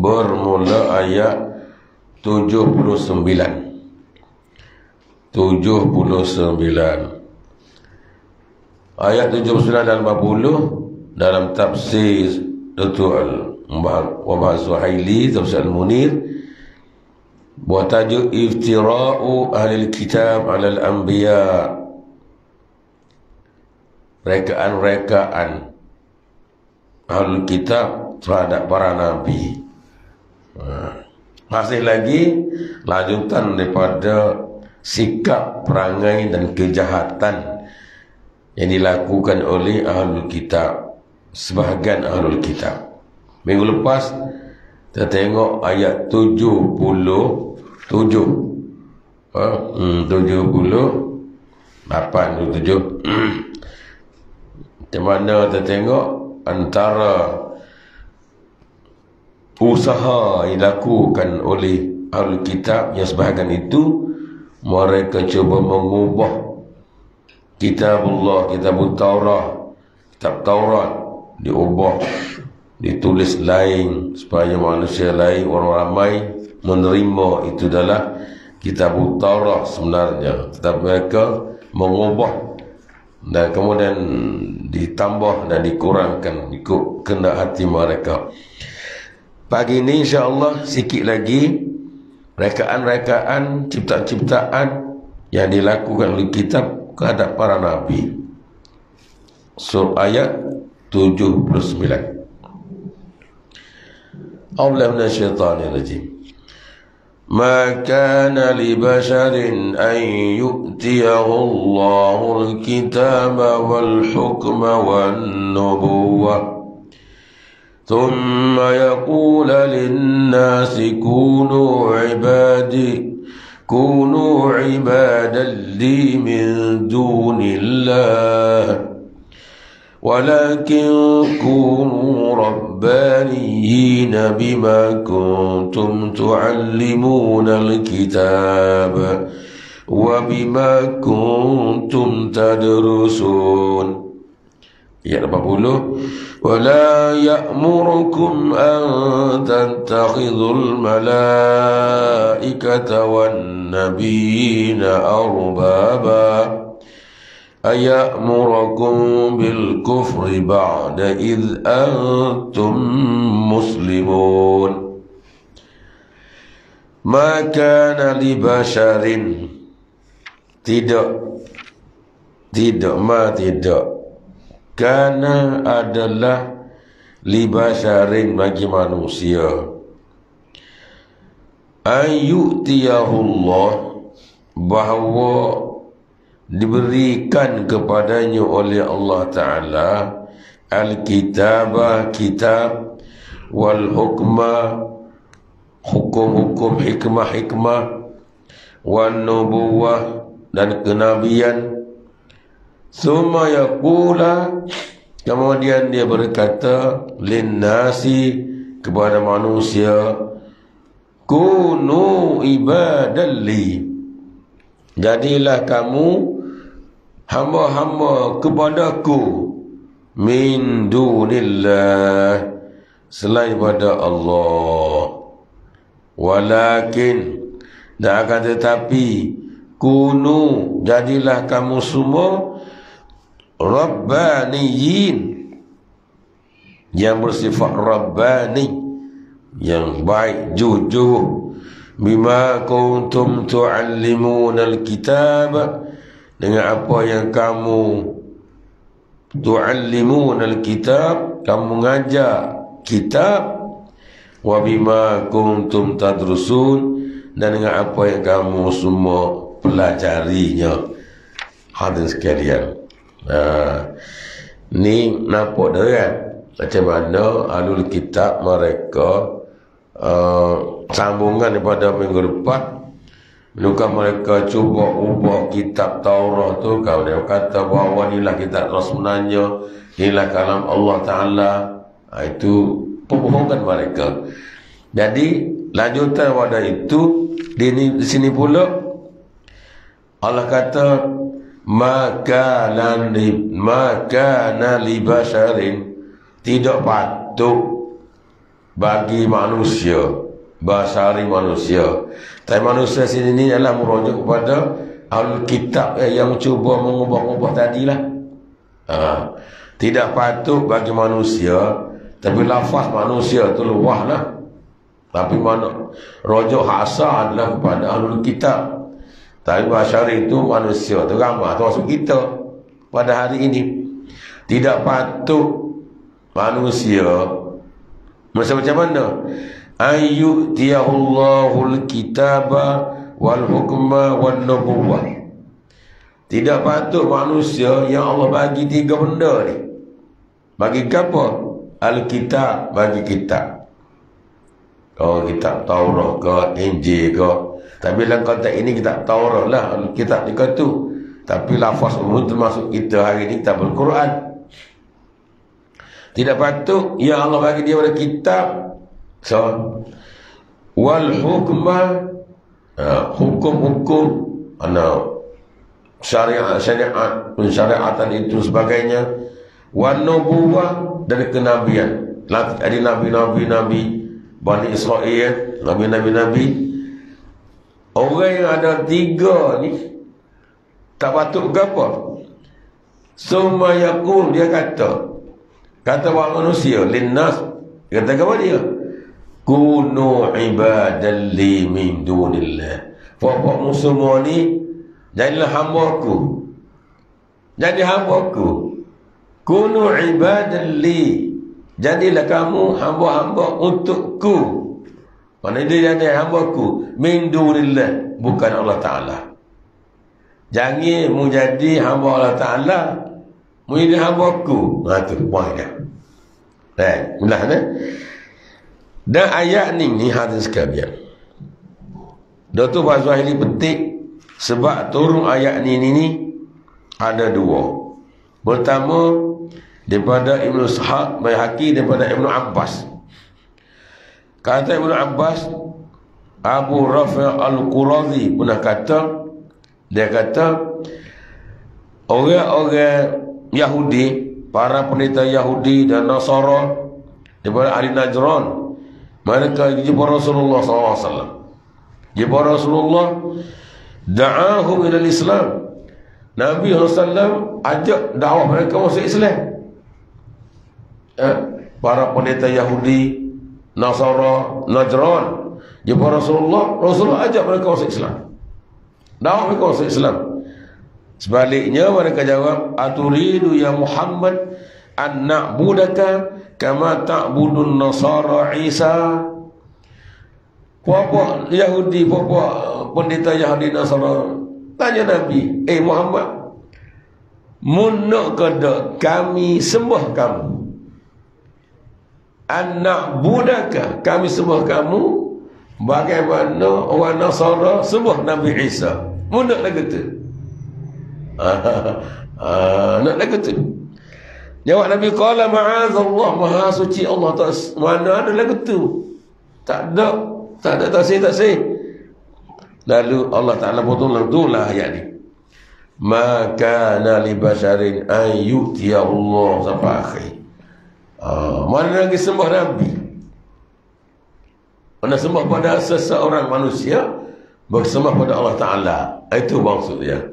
bermula ayat 79. Ayat 79 dan 50 dalam tafsir Dr. Muhammad Zuhaili, tafsir Al-Munir, buat tajuk iftira'u ahli kitab 'ala al-anbiya, rekaan-rekaan ahli kitab terhadap para nabi. Masih lagi lanjutan daripada sikap, perangai dan kejahatan yang dilakukan oleh ahlul kitab, sebahagian ahlul kitab. Minggu lepas kita tengok ayat 77, 87 di mana kita tengok antara usaha yang dilakukan oleh ahlul kitab yang sebahagian itu, mereka cuba mengubah kitabullah, kitabut Taurat, kitab Taurat diubah, ditulis lain supaya manusia lain, orang ramai menerima itu adalah kitabut Taurat sebenarnya, tetapi mereka mengubah dan kemudian ditambah dan dikurangkan ikut kehendak hati mereka. Pagi ini insya-Allah sikit lagi rekaan-rekaan, ciptaan-ciptaan yang dilakukan oleh kitab kehadap para nabi. Surah ayat 79. A'udzu minasyaitonir rajim. Ma kana li basharin an yu'tiyahu Allahul kitaba wal hukma wan nubuwwah ثم يقول للناس كونوا عبادا لي من دون الله ولكن كونوا ربانيين بما كنتم تعلمون الكتاب وبما كنتم تدرسون. Ayat 80. ولا يأمركم أن تتخذوا الملائكة والنبيين أربابا أيأمركم بالكفر بعد إذ أنتم مسلمون. ما كان لبشر tidak Kana adalah libasharin bagi manusia, ayyutiyahullah bahawa diberikan kepadanya oleh Allah Ta'ala al-kitabah, kitab, wal hukma, hukum-hukum, hikmah-hikmah, wan nubuwah, dan kenabian. Summa yaqula, kemudian dia berkata, linnasi, kepada manusia, kunu ibadalli, jadilah kamu hamba-hamba kepadaku, min dunillah, selain pada Allah. Walakin, dan akan tetapi, kunu, jadilah kamu semua rabbaniyin, yang bersifat rabbani, yang baik, jujur, bima kuntum tu'allimuna al-kitab, dengan apa yang kamu tu'allimuna al-kitab, kamu mengajar kitab, wa bima kuntum tadrusun, dan dengan apa yang kamu semua pelajarinya. Hadirin sekalian, ni nampak dah kan macam mana ahlul kitab mereka sambungan daripada minggu lepas. Bila mereka cuba ubah kitab Taurat tu, kalau dia kata bahawa inilah kitab sebenarnya, inilah kalam Allah Ta'ala, itu pembohongan mereka. Jadi lanjutan pada itu di sini pula Allah kata maka li basharin, tidak patut bagi manusia, basari manusia. Tapi manusia sini ni adalah merujuk kepada Ahlul Kitab yang cuba mengubah-ubah tadilah. Tidak patut bagi manusia, tapi lafaz manusia tu luah lah. Tapi mana rujuk hasa adalah kepada Ahlul Kitab. Tapi basari itu manusia tu ramah, termasuk kita pada hari ini. Tidak patut manusia macam mana? Ayyutiyahul kitaba wal hukma wal nubuwah. Tidak patut manusia yang Allah bagi 3 benda ni. Bagi apa? Al-kitab, bagi kitab. Kalau kitab Taurat ke, Injil ke. Tapi dalam konteks ini kitab Taurat lah, Al-kitab ni tu. Tapi lafaz umum termasuk kita hari ni kitab Al-Quran. Tidak patut yang Allah bagi dia pada kitab. So, wal hukma, hukum-hukum, syariat, pensyariatan itu sebagainya. Wal nubuwah, dari kenabian. Ada nabi-nabi Bani Israel, nabi-nabi. Orang yang ada 3 ni tak patut ke apa? Summa yaqul, dia kata orang manusia, linnas, kata apa dia? Kunu ibadan li min dunillah. Pokok semua ni jadilah hamba-Ku. Jadi hamba-Ku. Kunu ibadan li. Jadilah kamu hamba-hamba untukku. Mana dia jadi hamba-Ku min dunillah, bukan Allah Ta'ala. Jangan mu jadi hamba Allah Ta'ala, mu jadi hamba-Ku. Itu poin dia. Mula ni. Dan ayat ni hadis sekalian. Dr. Fazwahili petik sebab turun ayat ni ada 2. Pertama daripada Ibnu Ishaq, Baihaqi, daripada Ibnu Abbas. Kata Ibnu Abbas, Abu Rafi' Al-Qurazi pernah kata, dia kata orang-orang Yahudi, para pendeta Yahudi dan Nasara daripada ahli Najran, mereka jumpa Rasulullah SAW. Jumpa Rasulullah, da'ahum ila Islam. Nabi SAW ajak dakwah mereka masuk Islam. Para pendeta Yahudi, Nasara, Najran jumpa Rasulullah ajak mereka masuk Islam, dakwah mereka masuk Islam. Sebaliknya mereka jawab, aturidu ya Muhammad an na'budaka kama ta'budun Nasara Isa. Puak-puak Yahudi, puak-puak pendeta Yahudi Nasara tanya Nabi, Muhammad, nak kada kami sembah kamu? Anak budaka, kami sembah kamu bagaimana orang Nasara sembah Nabi Isa? Nak lagu tu? Nak lagu tu? Jawab Nabi, qala ma'azallah, maha suci Allah. Mana ada lagu tu? Tak ada taksir. Lalu Allah Ta'ala potong lah ayat ni. Ma kana li basharin an yu'tiya Allah sampai akhir. Mana lagi sembah Nabi? Mana sembah pada seseorang manusia, bersembah pada Allah Ta'ala. Itu maksudnya.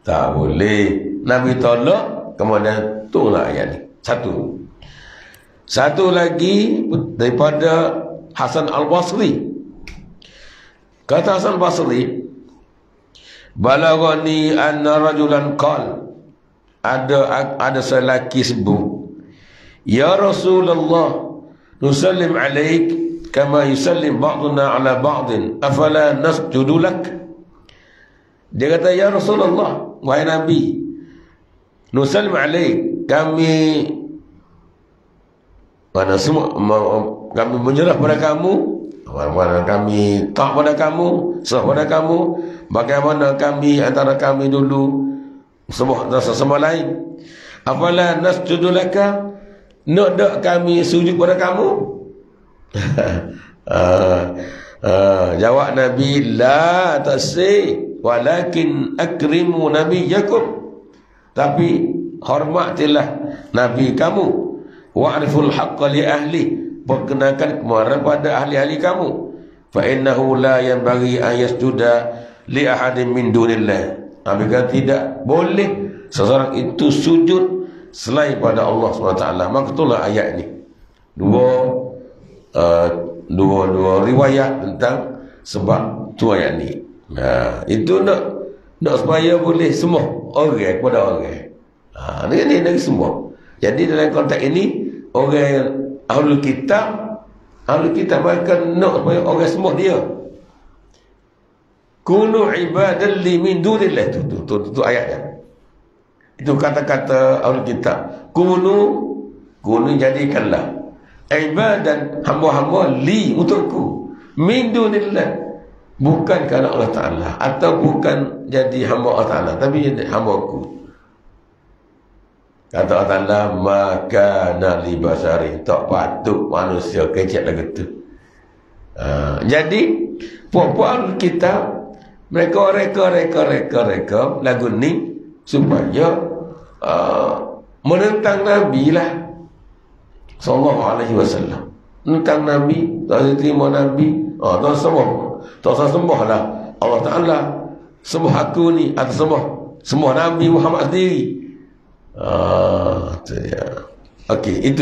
Tak boleh. Nabi tolak, kemudian tunggulah ayat ni. Satu lagi daripada Hasan Al-Basri. Kata Hasan Al-Basri, balaghani anna rajulan qal, ada selaki sebut, ya Rasulullah, nusallim alaik kama yusallim ba'duna ala ba'din, afala nasjudu lak. Dia kata, ya Rasulullah, wahai Nabi, nusallim alaik, kami menyerah pada kamu, kami tak pada kamu, sah pada kamu, bagaimana kami antara kami dulu sesama lain. Afala nasjudu laka, nak tak kami sujud pada kamu? Jawab Nabi, la tasih, walakin akrimu nabiyakum, tapi hormatilah Nabi kamu. Wa'riful haqqa li ahli, perkenalkan kemarin pada ahli-ahli kamu. Fa innahu la yanbaghi an yasjuda li ahadin min dunillah. Apabila tidak boleh seseorang itu sujud selain pada Allah SWT. Maka itulah ayat ini. Dua riwayat tentang sebab tu ayat ni. Itu nak supaya boleh semua orang kepada orang. Ini dari semua. Jadi dalam konteks ini, orang Ahlul Kitab mereka nak supaya orang semua dia. Kunu ibadan li min dunillah. Itu ayatnya. Itu kata-kata Ahlul Kitab. Kunu jadikanlah ibadan, hamba-hamba li untukku, min dunillah, bukan kerana Allah Ta'ala, atau bukan jadi hamba Allah Ta'ala, tapi jadi hamba aku. Kata Allah Ta'ala, maka nali basari, tak patut manusia kecil lagu tu. Jadi puak-puak kita, mereka reka lagu ni supaya menentang Nabi lah sallallahu alaihi wasallam. Tentang Nabi, tak terima Nabi, tak sembah lah Allah Ta'ala, sembah aku ni, atau sembah Nabi Muhammad sendiri. Okey, itu